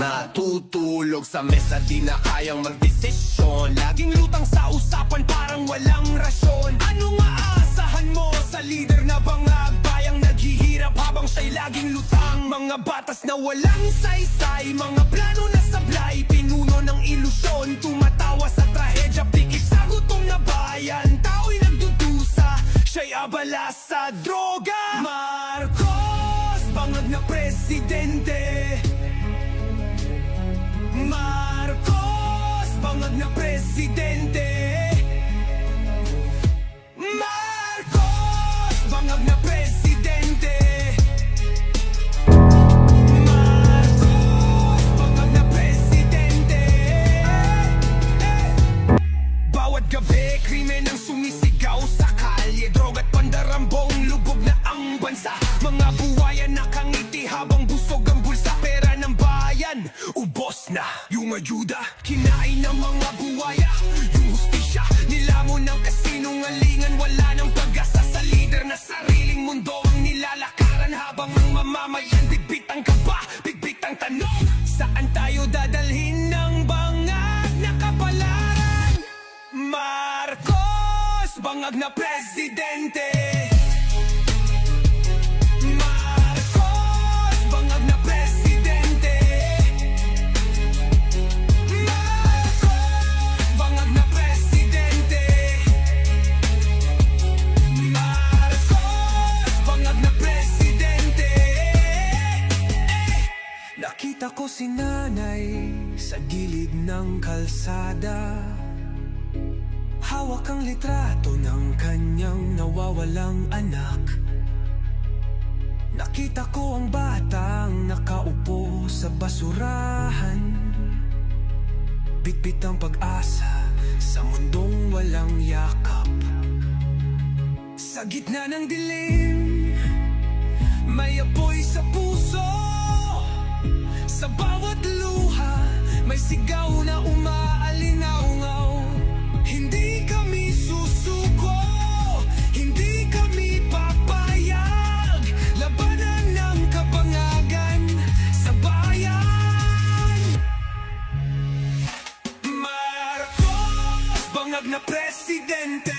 Natutulog sa mesa, di na kayang magdesisyon. Laging lutang sa usapan, parang walang rasyon. Anong aasahan mo sa leader na bangag? Bayang naghihirap habang siya'y laging lutang. Mga batas na walang saysay, mga plano na sablay, pinuno ng ilusyon, tumatawa sa trahedya, pikit sa gutom na bayan. Tao'y nagdudusa, siya'y abala sa droga. Marcos, bangag na presidente. Marcos, bangag na presidente. Marcos, bangag na presidente. Marcos, bangag na presidente. Bawat gabi, krimen ang sumisigaw sa kalye, droga at pandarambong, lubog na ang bansa. Mga buwayan nakangiti habang busog ang bulsa. Pera ng bayan, ubos na. Yung ayuda, kinain ng mga buwaya. Yung hustisya, nilamon ng kasinungalingan. Wala ng pag-asa sa lider na sariling mundo ang nilalakaran. Habang ang mamamayan, bigbitang kaba, bigbitang tanong, saan tayo dadalhin ng bangag na kapalaran? Marcos, bangag na presidente. Marcos, bangag na presidente. Marcos, bangag na presidente. Marcos, bangag na presidente. Nakita ko si nanay sa gilid ng kalsada, hawak ang litrato ng kanyang nawawalang anak. Nakita ko ang batang nakaupo sa basurahan, bitbit ang pag-asa sa mundong walang yakap. Sa gitna ng dilim, may apoy sa puso. Sa bawat luha, may sigaw na umaalinaw-ngaw. Hindi kami susuko, hindi kami papayag. Labanan ng kabangagan sa bayan. Marcos, bangag na presidente.